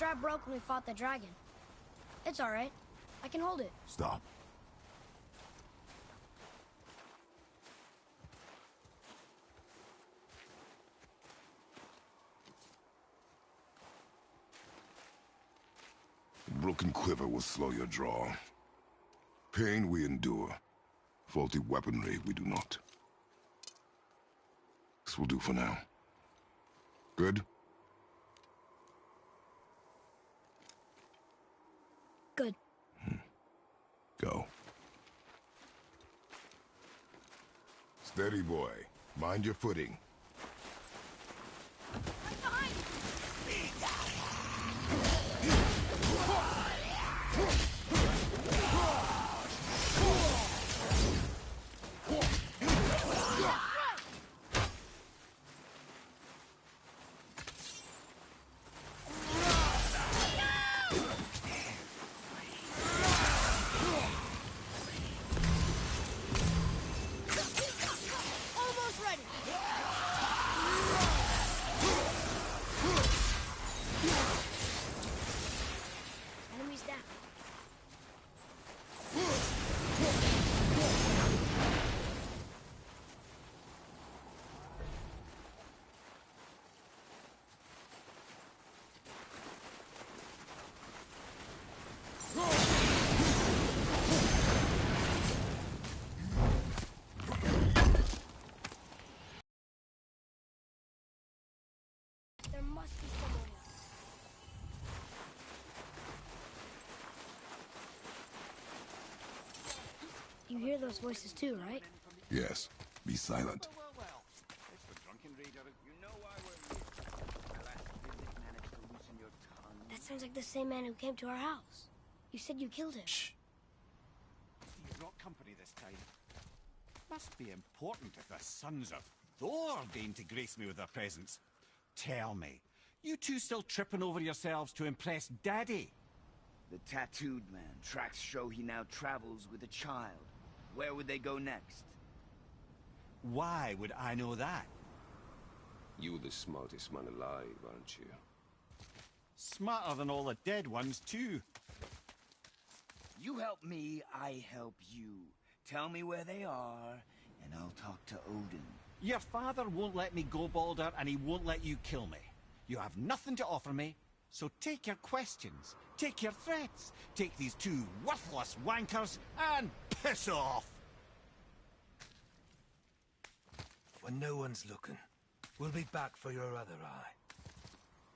strap broke when we fought the dragon. It's alright. I can hold it. Stop. A broken quiver will slow your draw. Pain we endure. Faulty weaponry we do not. This will do for now. Good? Good. Go. Steady, boy. Mind your footing. Right behind you! There must be someone else. You hear those voices too, right? Yes. Be silent. Well. It's the drunken raider. You know why we're here. Alas, you didn't manage to loosen your tongue. That sounds like the same man who came to our house. You said you killed him. Shh. You brought company this time. Must be important if the sons of Thor deign to grace me with their presence. Tell me, you two still tripping over yourselves to impress Daddy? The tattooed man. Tracks show he now travels with a child. Where would they go next? Why would I know that? You're the smartest man alive, aren't you? Smarter than all the dead ones, too. You help me, I help you. Tell me where they are, and I'll talk to Odin. Your father won't let me go, Balder, and he won't let you kill me. You have nothing to offer me, so take your questions, take your threats, take these two worthless wankers, and piss off! When no one's looking, we'll be back for your other eye.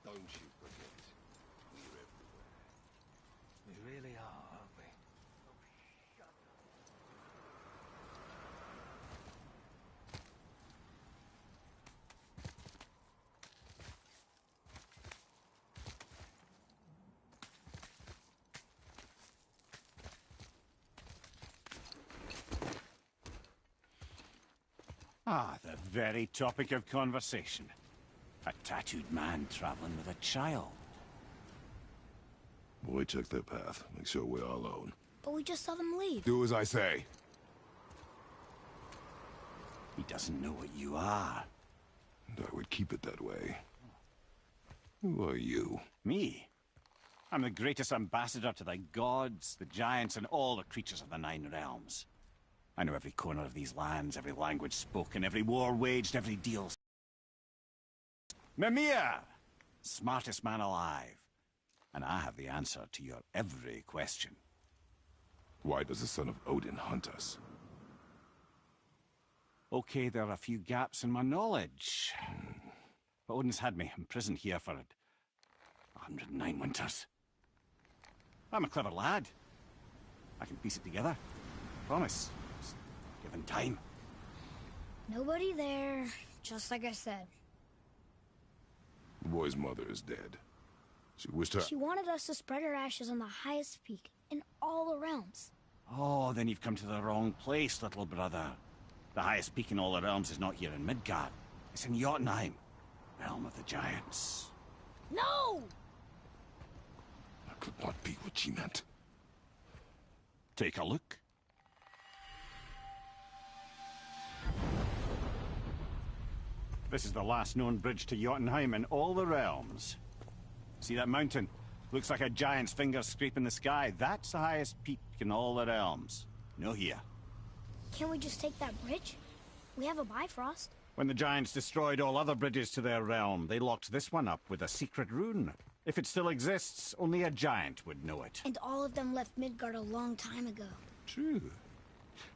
Don't you forget, we're everywhere. We really are, aren't we? Ah, the very topic of conversation. A tattooed man traveling with a child. Boy, check their path. Make sure we're all alone. But we just saw them leave. Do as I say. He doesn't know what you are. And I would keep it that way. Who are you? Me? I'm the greatest ambassador to the gods, the giants, and all the creatures of the Nine Realms. I know every corner of these lands, every language spoken, every war waged, every deal. Mimir! Smartest man alive. And I have the answer to your every question. Why does the son of Odin hunt us? Okay, there are a few gaps in my knowledge. But Odin's had me imprisoned here for 109 winters. I'm a clever lad. I can piece it together. Promise. Just given time. Nobody there, just like I said. The boy's mother is dead. She wished her... She wanted us to spread her ashes on the highest peak in all the realms. Oh, then you've come to the wrong place, little brother. The highest peak in all the realms is not here in Midgard. It's in Jotunheim, realm of the giants. No! That could not be what she meant. Take a look. This is the last known bridge to Jotunheim in all the realms. See that mountain? Looks like a giant's finger scraping the sky. That's the highest peak in all the realms. No here. Can't we just take that bridge? We have a Bifrost. When the giants destroyed all other bridges to their realm, they locked this one up with a secret rune. If it still exists, only a giant would know it. And all of them left Midgard a long time ago. True.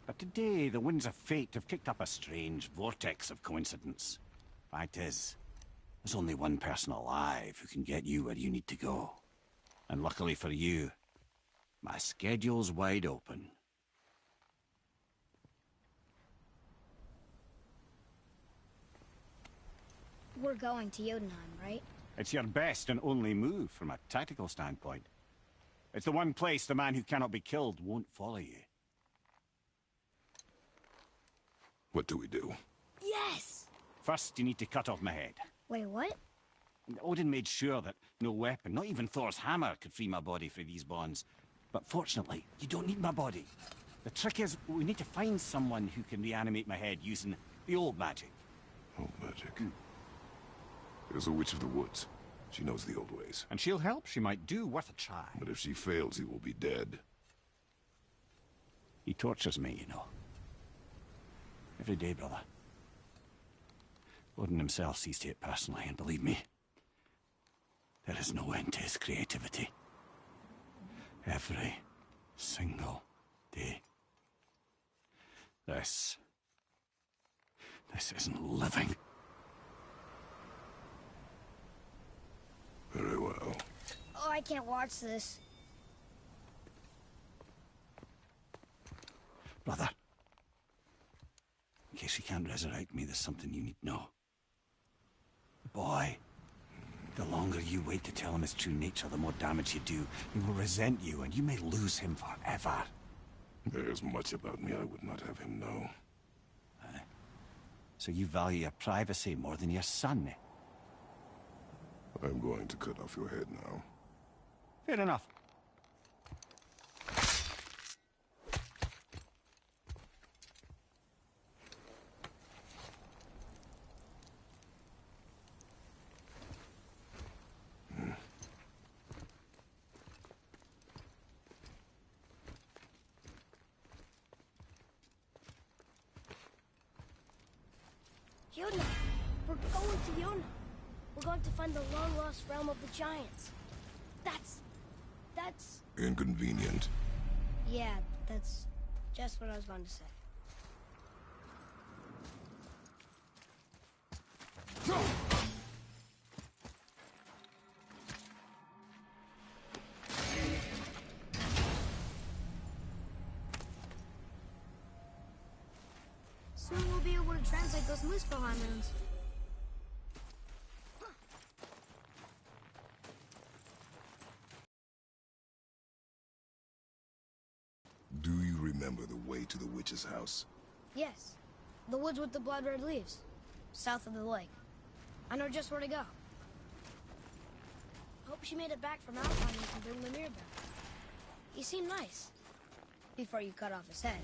But today, the winds of fate have kicked up a strange vortex of coincidence. Fact is, there's only one person alive who can get you where you need to go. And luckily for you, my schedule's wide open. We're going to Jotunheim, right? It's your best and only move from a tactical standpoint. It's the one place the man who cannot be killed won't follow you. What do we do? Yes! First, you need to cut off my head. Wait, what? Odin made sure that no weapon, not even Thor's hammer, could free my body from these bonds. But fortunately, you don't need my body. The trick is, we need to find someone who can reanimate my head using the old magic. Old magic? There's a witch of the woods. She knows the old ways. And she'll help. She might do worth a try. But if she fails, he will be dead. He tortures me, you know. Every day, brother. Odin himself sees to it personally, and believe me, there is no end to his creativity. Every single day. This isn't living. Very well. Oh, I can't watch this. Brother, in case you can't resurrect me, there's something you need to know. The boy, the longer you wait to tell him his true nature, the more damage you do. He will resent you, and you may lose him forever. There's much about me I would not have him know. So you value your privacy more than your son, eh? I'm going to cut off your head now. Fair enough. Jotunheim! We're going to Jotunheim! We're going to find the long-lost realm of the giants. That's... Inconvenient. Yeah, that's just what I was going to say. Soon we'll be able to translate those Muspelheim runes. Do you remember the way to the witch's house? Yes. The woods with the blood-red leaves. South of the lake. I know just where to go. Hope she made it back from Alpine and can bring Lemire back. He seemed nice. Before you cut off his head.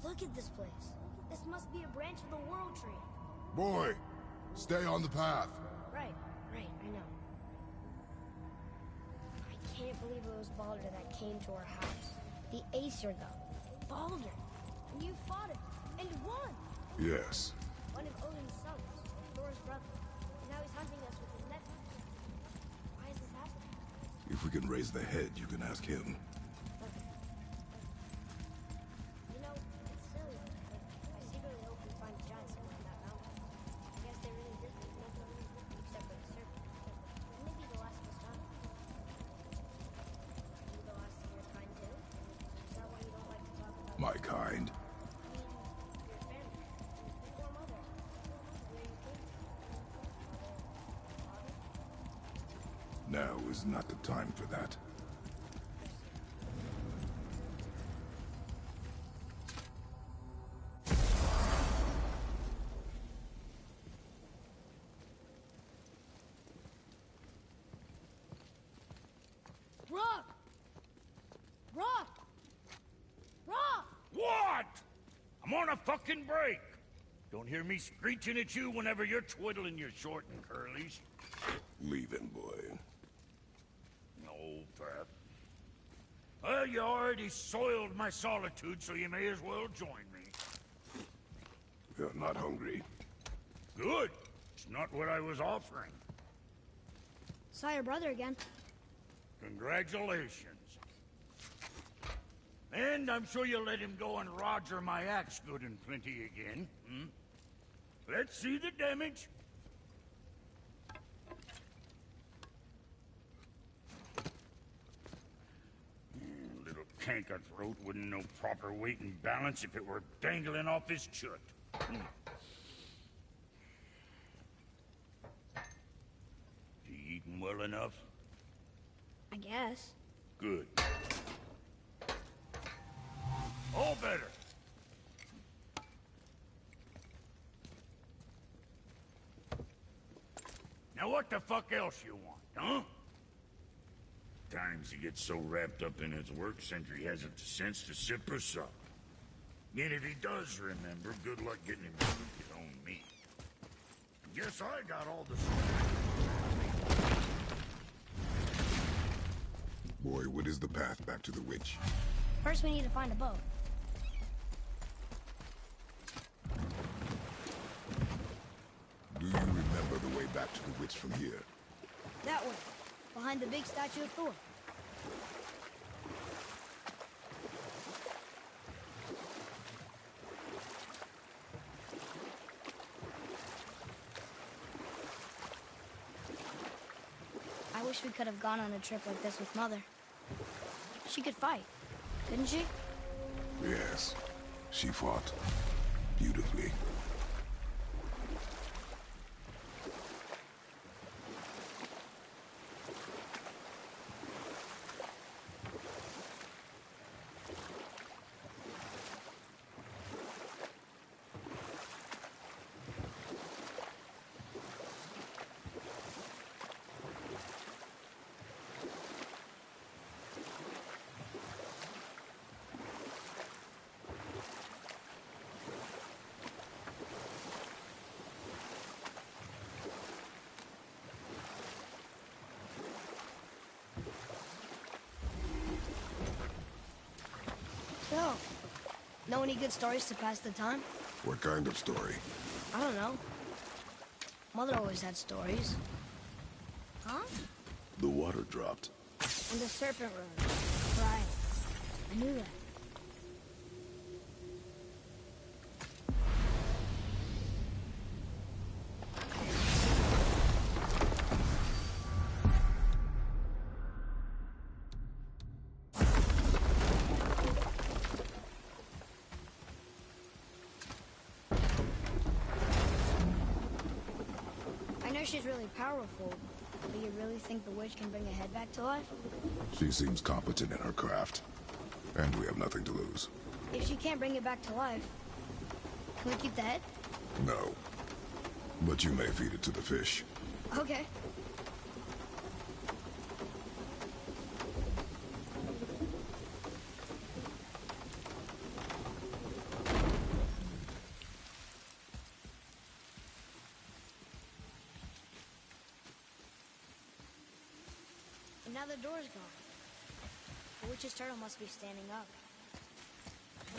Look at this place. This must be a branch of the World Tree. Boy, stay on the path. Right, I know. I can't believe it was Balder that came to our house. The Aesir god. Balder. And you fought him. And won. Yes. One of Odin's sons. Thor's brother. And now he's hunting us with his nephews. Why is this happening? If we can raise the head, you can ask him. Okay. You know, it's silly, but I secretly hope we find a giant somewhere in that mountain. I guess they really did leave nothing except for the serpent. Maybe the last of us found it. Maybe the last of your kind too? Is that why you don't like to talk about My kind. I mean, your family. Before mother. Where you came from. Mother, father. Now is not the time for that. Rock! Rock! Rock! What? I'm on a fucking break. Don't hear me screeching at you whenever you're twiddling your short and curlies. Leave him, boy. No, Pep. Well, you already soiled my solitude, so you may as well join me. You're not hungry. Good. It's not what I was offering. Saw your brother again. Congratulations. And I'm sure you'll let him go and roger my axe good and plenty again. Hmm? Let's see the damage. Little canker throat wouldn't know proper weight and balance if it were dangling off his chut. Hmm. You eating well enough? I guess. Good. All better. Now what the fuck else you want, huh? Times he gets so wrapped up in his work, Sentry hasn't the sense to sip or sup. And if he does remember, good luck getting him to cook his own meat. Guess I got all the... Boy, what is the path back to the witch? First we need to find a boat. Do you remember the way back to the witch from here? That way. Behind the big statue of Thor. I wish we could have gone on a trip like this with Mother. She could fight, couldn't she? Yes. She fought. Beautifully. So, know any good stories to pass the time? What kind of story? I don't know. Mother always had stories. Huh? The water dropped. And the serpent rose. Right. I knew that. I know she's really powerful, but you really think the witch can bring a head back to life? She seems competent in her craft. And we have nothing to lose. If she can't bring it back to life, can we keep the head? No. But you may feed it to the fish. Okay. And now the door's gone. The witch's turtle must be standing up.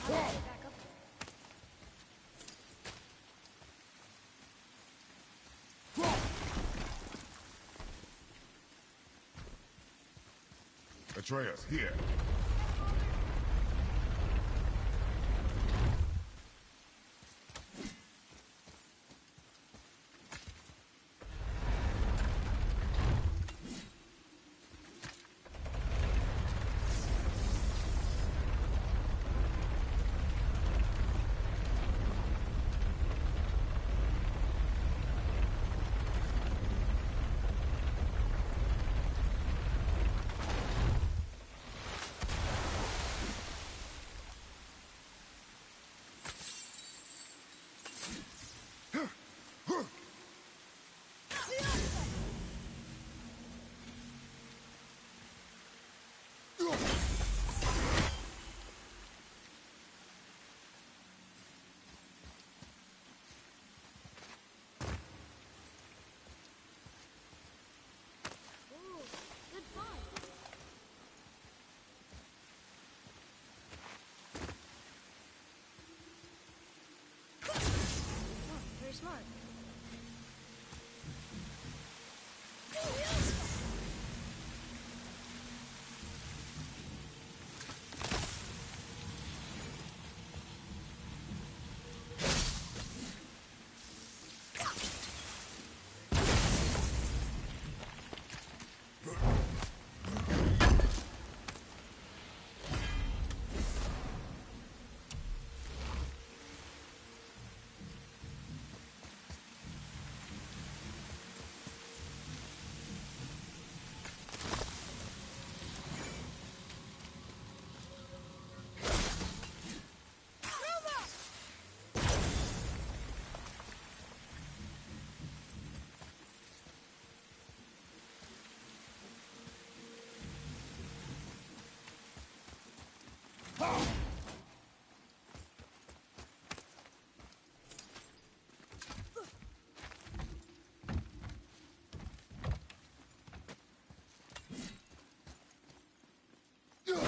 How do I get back up there? Atreus, here. Ooh, good find. Oh, very smart. Only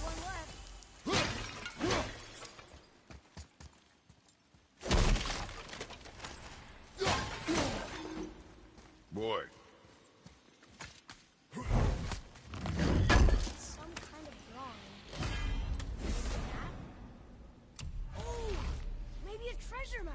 one left. Boy, It's some kind of drawing. Maybe a map? Oh, maybe a treasure map.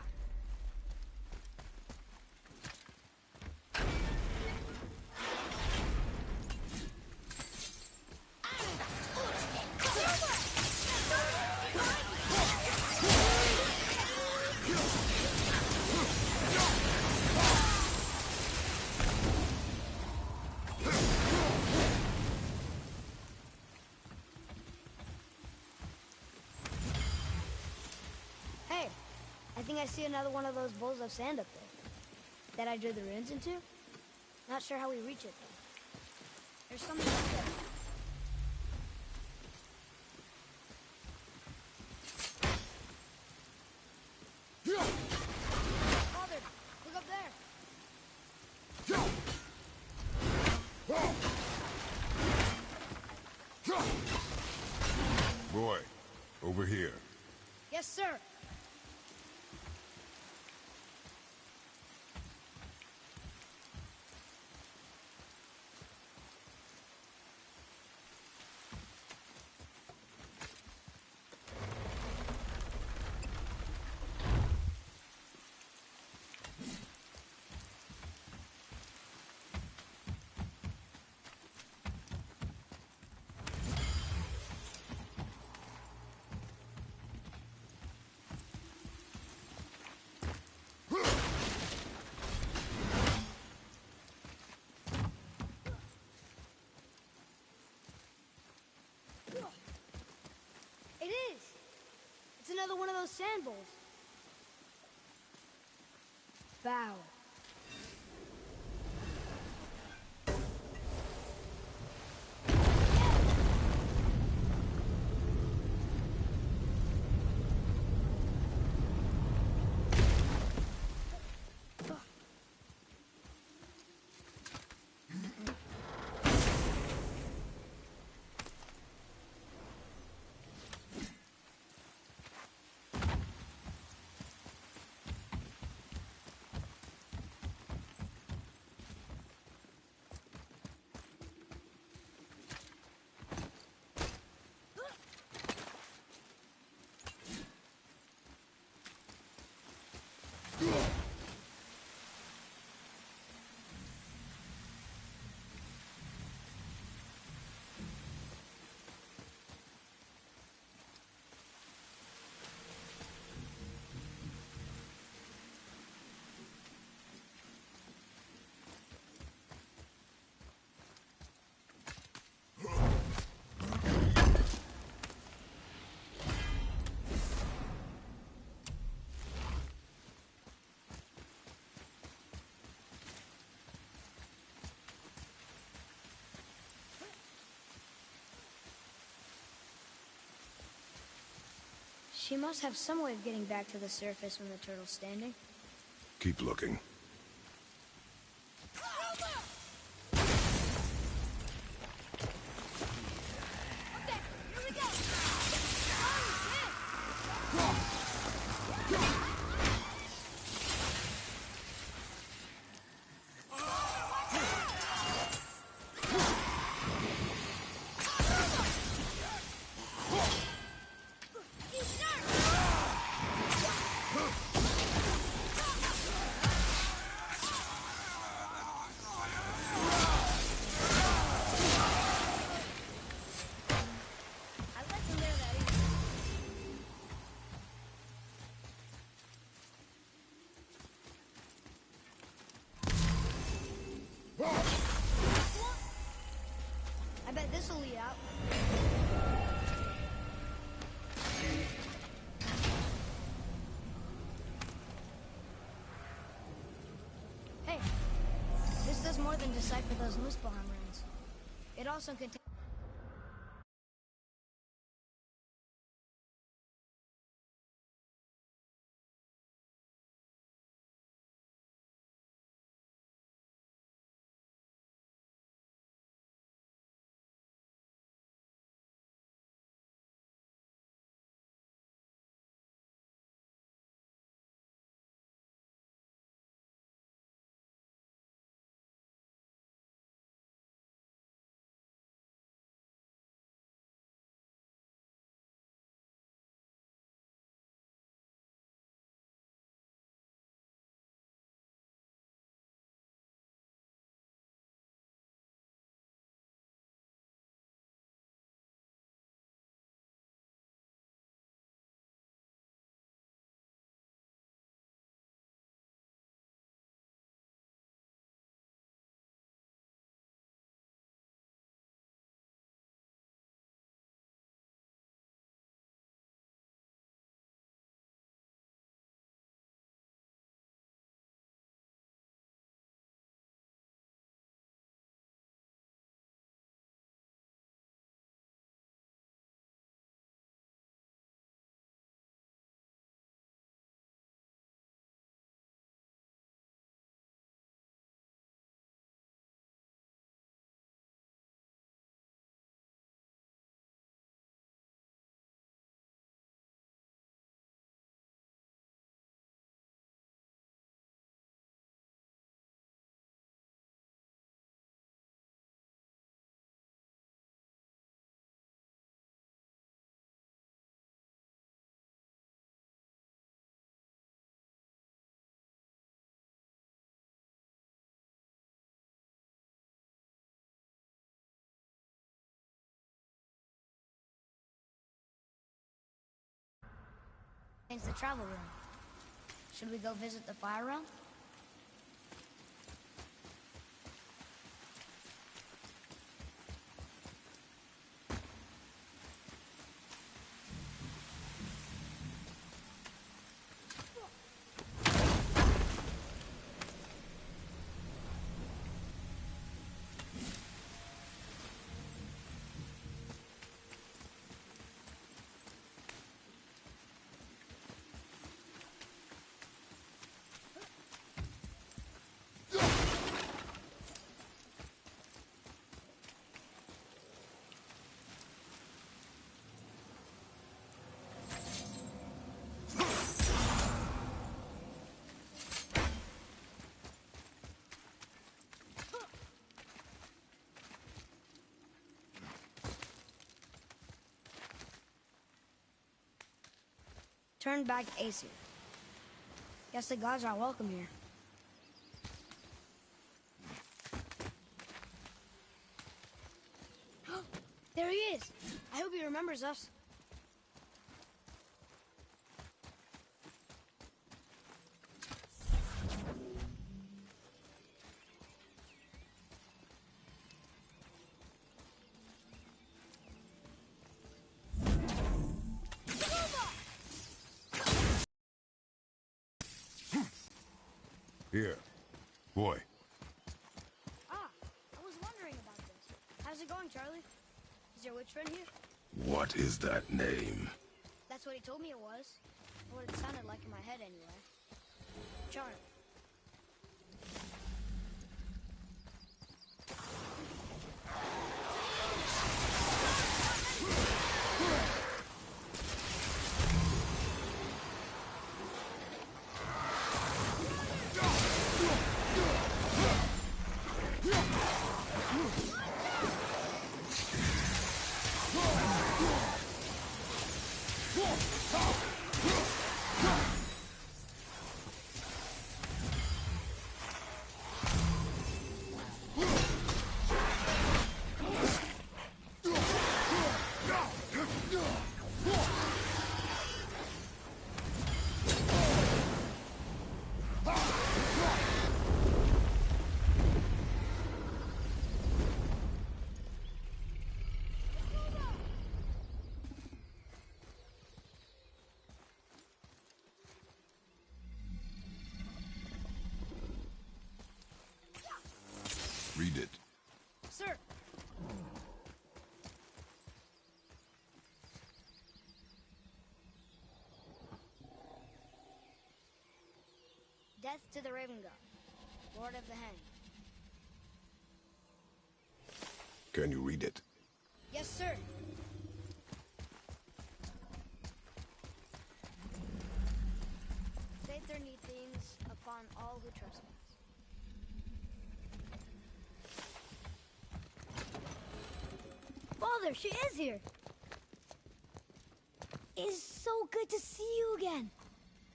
Hey, I think I see another one of those bowls of sand up there. That I drew the runes into? Not sure how we reach it, though. There's something up there. Father, look up there. boy, over here. Yes, sir. It is. It's another one of those sand bowls. Bow. She must have some way of getting back to the surface when the turtle's standing. Keep looking. I bet this'll lead out. Hey, this does more than decipher those Muspelheim runes. It also contains... the travel room. Should we go visit the fire realm? Turn back Aesir. Guess the gods are welcome here. There he is! I hope he remembers us. Here. Boy. Ah, I was wondering about this. How's it going, Charlie? Is your witch friend here? What is that name? That's That's what he told me it was. What it sounded like in my head, anyway. Charlie. Read it. Sir! Death to the Raven God, Lord of the Hanged. Can you read it? Yes, sir. Faith their need things upon all who trespass. Father, she is here. It is so good to see you again.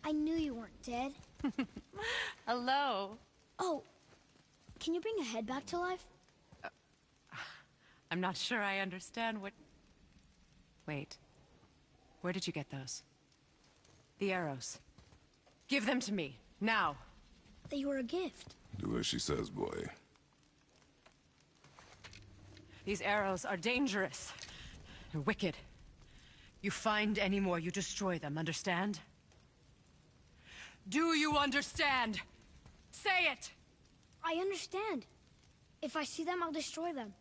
I knew you weren't dead. Hello. Oh, can you bring a head back to life? I'm not sure I understand what... Wait. Where did you get those? The arrows. Give them to me, now. They were a gift. Do as she says, boy. These arrows are dangerous. They're wicked. You find any more, you destroy them, understand? Do you understand? Say it! I understand. If I see them, I'll destroy them.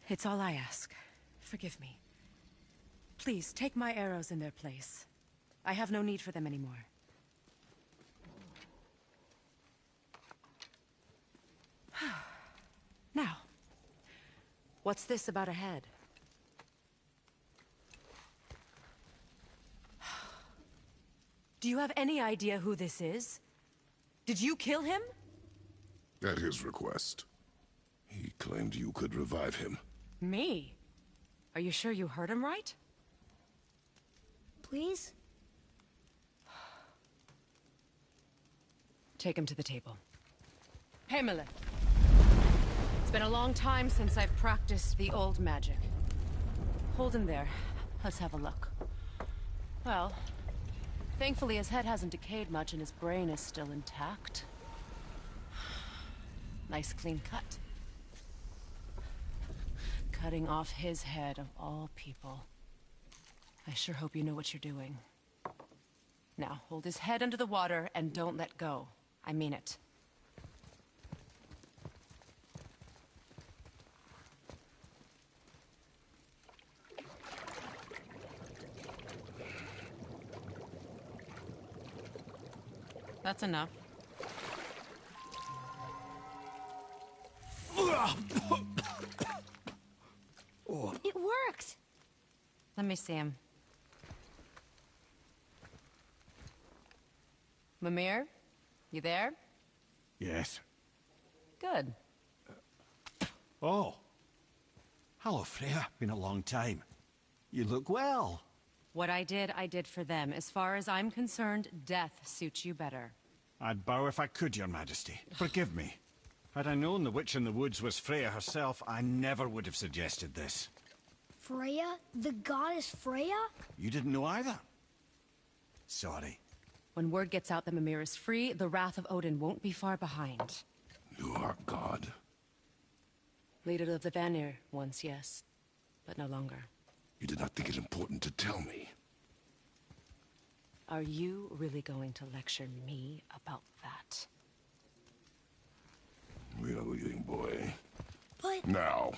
It's all I ask. Forgive me. Please, take my arrows in their place. I have no need for them anymore. Now, what's this about a head? Do you have any idea who this is? Did you kill him? At his request. He claimed you could revive him. Me? Are you sure you heard him right? Please? Take him to the table. Pamela. It's been a long time since I've practiced the old magic. Hold him there. Let's have a look. Well, thankfully his head hasn't decayed much and his brain is still intact. Nice clean cut. Cutting off his head of all people. I sure hope you know what you're doing. Now, hold his head under the water and don't let go. I mean it. That's enough. It worked! Let me see him. Mimir? You there? Yes. Good. Oh. Hello, Freya. Been a long time. You look well. What I did for them. As far as I'm concerned, death suits you better. I'd bow if I could, Your Majesty. Forgive me. Had I known the witch in the woods was Freya herself, I never would have suggested this. Freya? The goddess Freya? You didn't know either? Sorry. When word gets out that Mimir is free, the wrath of Odin won't be far behind. You are God. Leader of the Vanir, once, yes. But no longer. You did not think it important to tell me. Are you really going to lecture me about that? We are leaving, boy. But... Now.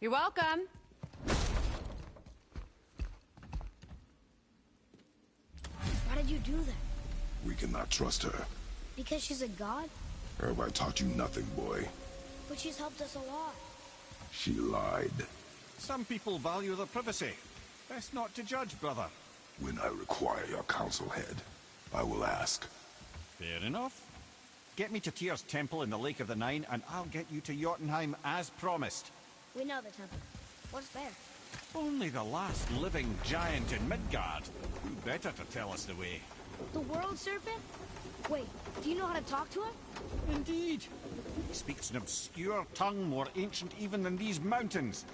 You're welcome. Why did you do that? We cannot trust her. Because she's a god? Have I taught you nothing, boy? But she's helped us a lot. She lied. Some people value their privacy. Best not to judge, brother. When I require your council head, I will ask. Fair enough. Get me to Tyr's temple in the Lake of the Nine, and I'll get you to Jotunheim as promised. We know the temple. What's there? Only the last living giant in Midgard. Who better to tell us the way? The world serpent? Wait, do you know how to talk to him? Indeed. He speaks an obscure tongue more ancient even than these mountains.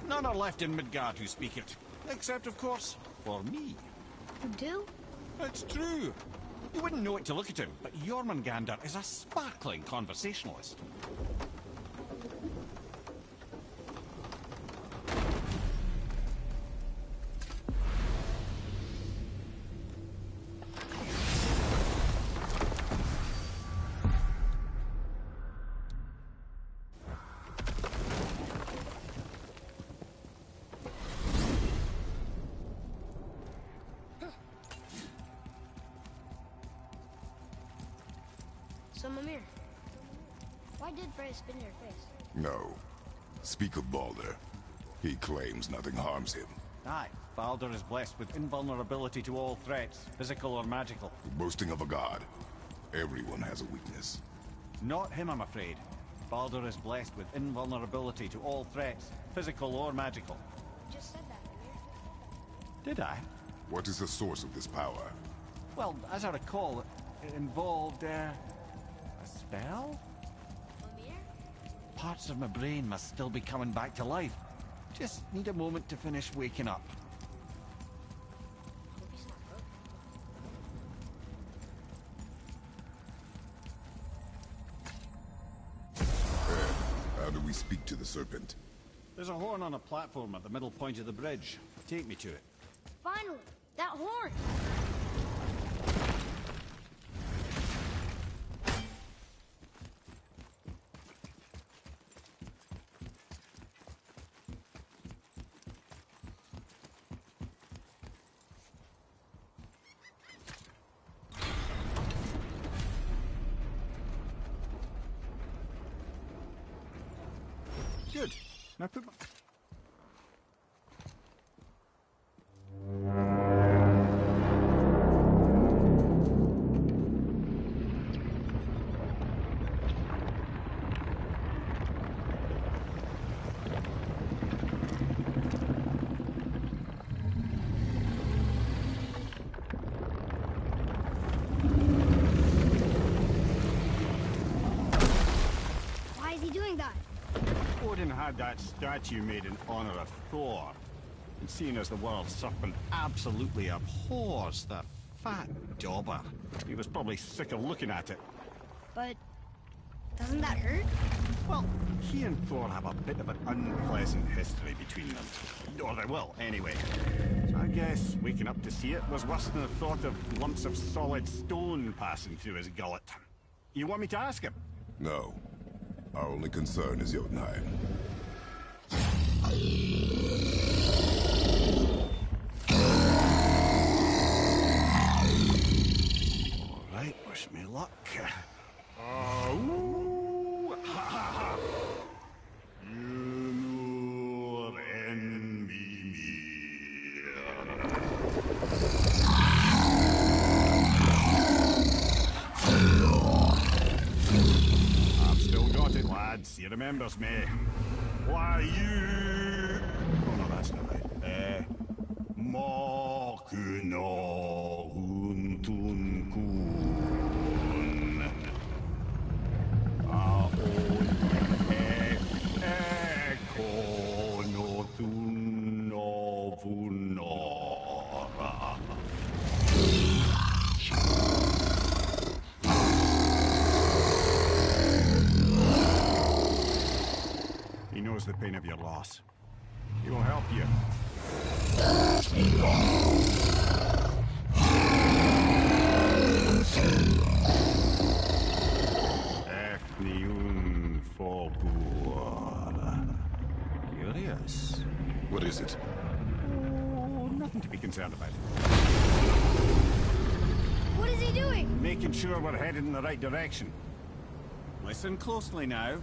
None are left in Midgard who speak it. Except, of course, for me. You do? It's true. You wouldn't know it to look at him, but Jormungandr is a sparkling conversationalist. So, Mimir, why did Frey spit in your face? No. Speak of Baldur. He claims nothing harms him. Aye, Baldur is blessed with invulnerability to all threats, physical or magical. Boasting of a god. Everyone has a weakness. Not him, I'm afraid. Baldur is blessed with invulnerability to all threats, physical or magical. You just said that, Mimir. Did I? What is the source of this power? Well, as I recall, it involved, a spell? Mimir? Parts of my brain must still be coming back to life. Just need a moment to finish waking up. Hope he's not broken. How do we speak to the serpent? There's a horn on a platform at the middle point of the bridge. Take me to it. Finally! That horn! Good. Now put my... Why is he doing that? Odin had that statue made in honor of Thor. And seeing as the world serpent absolutely abhors the fat dauber, he was probably sick of looking at it. But doesn't that hurt? Well, he and Thor have a bit of an unpleasant history between them. Or they will, anyway. So I guess waking up to see it was worse than the thought of lumps of solid stone passing through his gullet. You want me to ask him? No. Our only concern is Jotunheim. All right, wish me luck. Ooh, ha, ha, ha. Yunur en I've still got it, lads. He remembers me. Why you? Oh no, that's not right. Mokuno untun kun. Aon ekono tuno vunora. He knows the pain of your loss. He will help you. Efniun forbur. Here. curious. What is it? Oh, nothing to be concerned about. What is he doing? Making sure we're headed in the right direction. Listen closely now.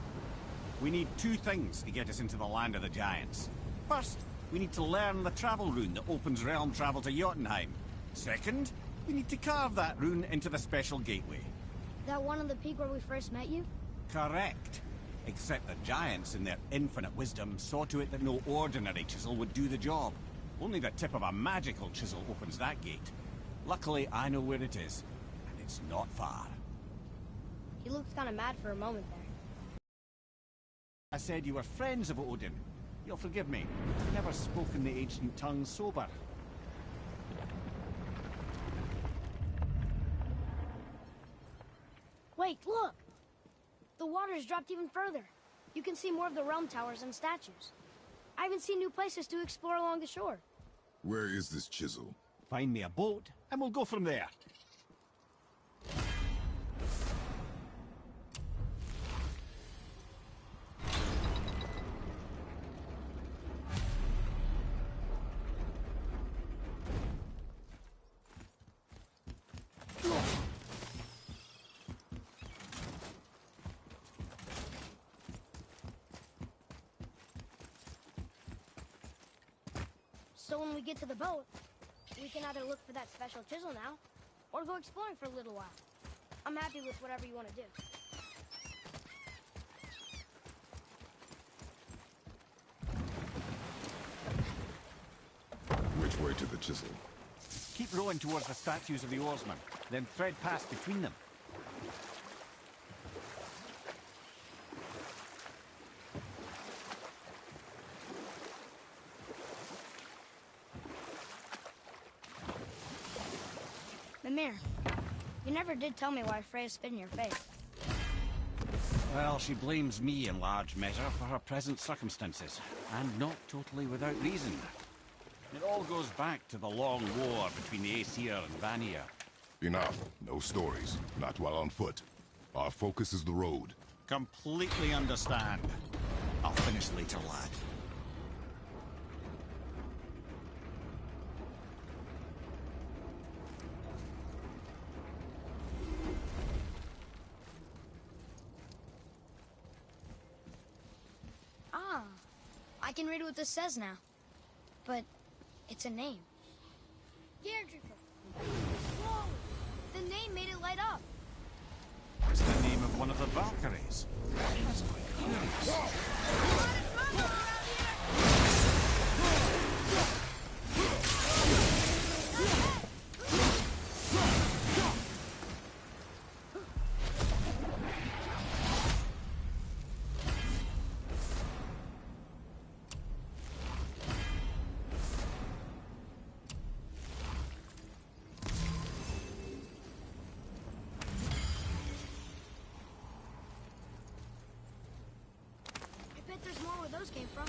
We need two things to get us into the land of the giants. First, we need to learn the travel rune that opens realm travel to Jotunheim. Second, we need to carve that rune into the special gateway. That one on the peak where we first met you? Correct. Except the giants, in their infinite wisdom, saw to it that no ordinary chisel would do the job. Only the tip of a magical chisel opens that gate. Luckily, I know where it is, and it's not far. He looked kind of mad for a moment there. I said you were friends of Odin. You'll forgive me. I've never spoken the ancient tongue sober. Wait, look! The water's dropped even further. You can see more of the realm towers and statues. I even see new places to explore along the shore. Where is this chisel? Find me a boat, and we'll go from there. So when we get to the boat, we can either look for that special chisel now, or go exploring for a little while. I'm happy with whatever you want to do. Which way to the chisel? Keep rowing towards the statues of the oarsmen, then thread past between them. Mimir, you never did tell me why Freya spit in your face. Well, she blames me in large measure for her present circumstances, and not totally without reason. It all goes back to the long war between the Aesir and Vanir. Enough. No stories. Not while on foot. Our focus is the road. Completely understand. I'll finish later, lad. Ah, I can read what this says now. But it's a name. Whoa! The name made it light up. It's the name of one of the Valkyries. That's quite curious. I bet there's more where those came from.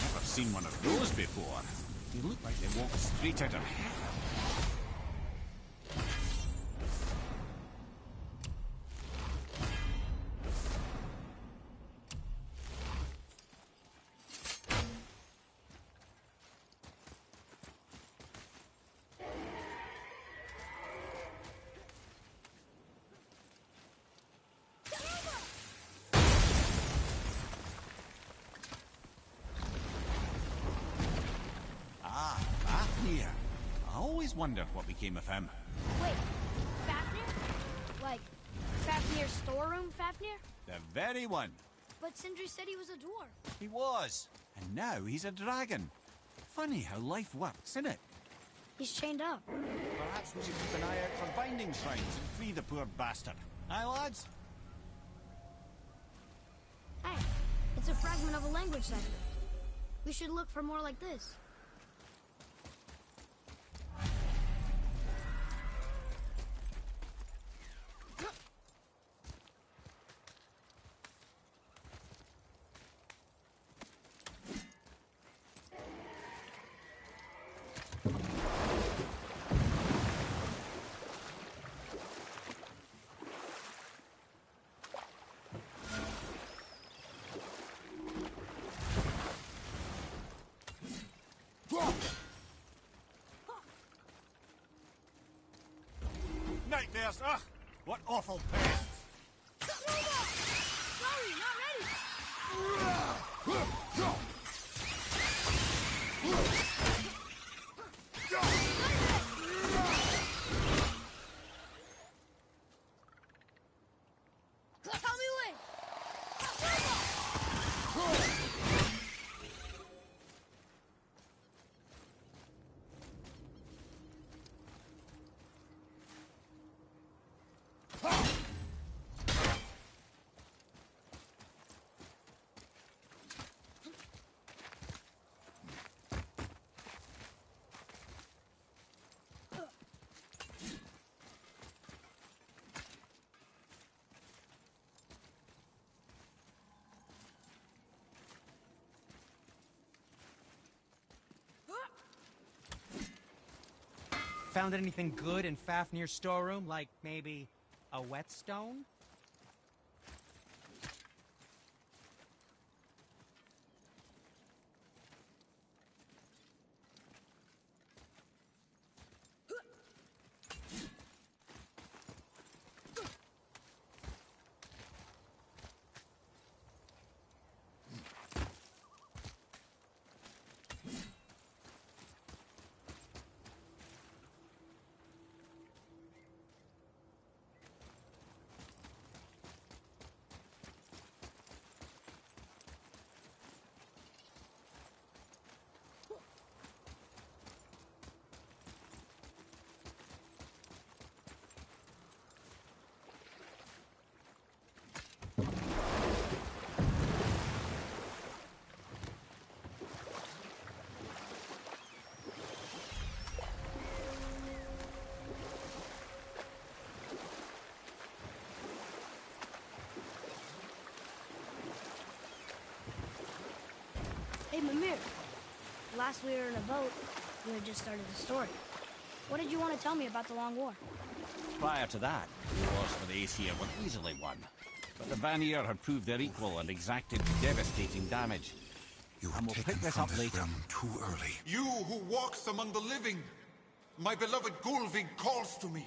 Never seen one of those before. They look like they walk straight out of hell. always wondered what became of him. Wait, Fafnir? Like, Fafnir's storeroom Fafnir? The very one. But Sindri said he was a dwarf. He was. And now he's a dragon. Funny how life works, isn't it? He's chained up. Perhaps we should keep an eye out for binding shrines and free the poor bastard. Aye, lads? Hey, it's a fragment of a language cipher. We should look for more like this. Nightmares! Ugh! What awful pests! Sorry, not ready. Tell me when. Found anything good in Fafnir's storeroom? Like, maybe a whetstone? Hey, Mimir. Last we were in a boat, we had just started the story. What did you want to tell me about the Long War? Prior to that, the wars for the Aesir were easily won. But the Vanir had proved their equal and exacted devastating damage. You And were we'll taken pick this from up this later. realm too early. You who walks among the living. My beloved Gulvig calls to me.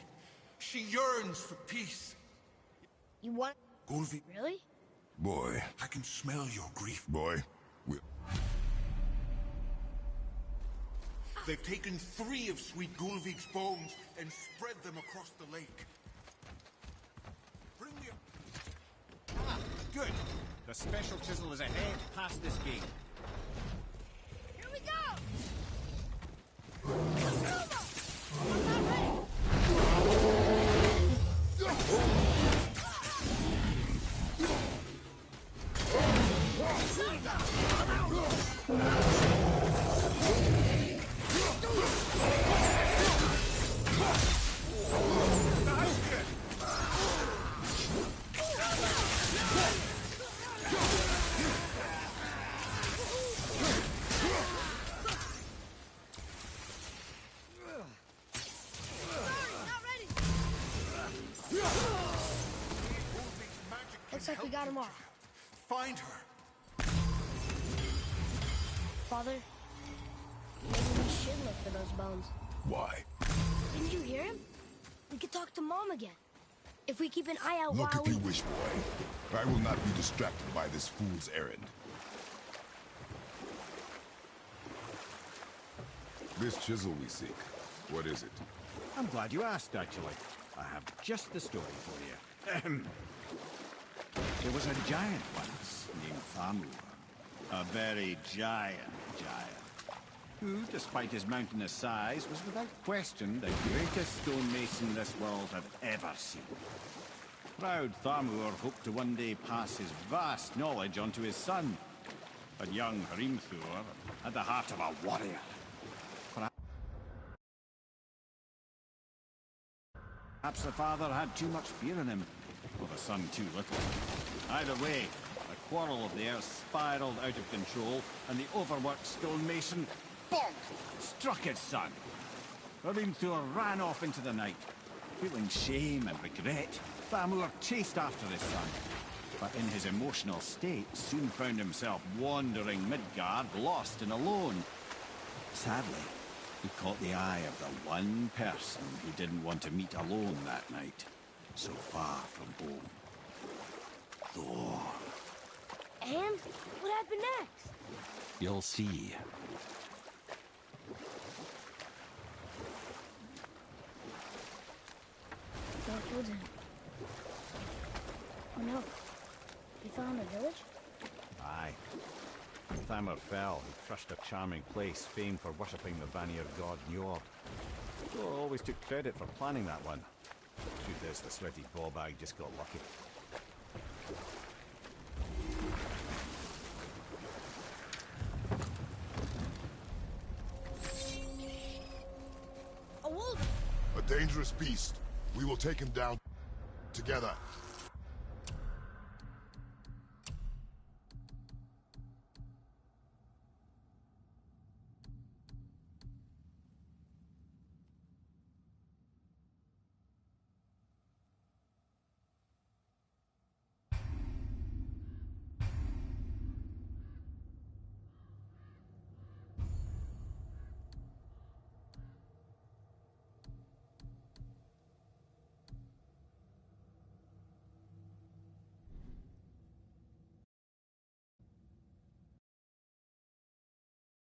She yearns for peace. You want... Gulvig, Really? Boy, I can smell your grief. boy, They've taken 3 of sweet Gulvig's bones and spread them across the lake. Bring me a... Ah, good. The special chisel is ahead past this gate. Here we go! I'm not ready! Looks like we got him off. Find her. Father, maybe we should look for those bones. why? Didn't you hear him? We could talk to Mom again. If we keep an eye out Look while if you wish, boy. I will not be distracted by this fool's errand. This chisel we seek. What is it? I'm glad you asked, actually. I have just the story for you. There was a giant once named Thamur. A very giant, who, despite his mountainous size, was without question the greatest stonemason this world had ever seen. Proud Thamur hoped to one day pass his vast knowledge on to his son. But young Hrimthur had the heart of a warrior. Perhaps the father had too much fear in him, or the son too little. Either way, the quarrel of theirs spiraled out of control, and the overworked stonemason, bonk, struck his son. Hrimthur ran off into the night. Feeling shame and regret, Thamur chased after his son, but in his emotional state soon found himself wandering Midgard, lost and alone. Sadly, he caught the eye of the one person who didn't want to meet alone that night, so far from home. Thor. And what happened next? You'll see. Thor killed him. Oh no. He found a village? Aye. Thamur fell and crushed a charming place famed for worshipping the Vanir god Njord. Thor always took credit for planning that one. Truth is, the sweaty ballbag just got lucky. A wolf! A dangerous beast. We will take him down together.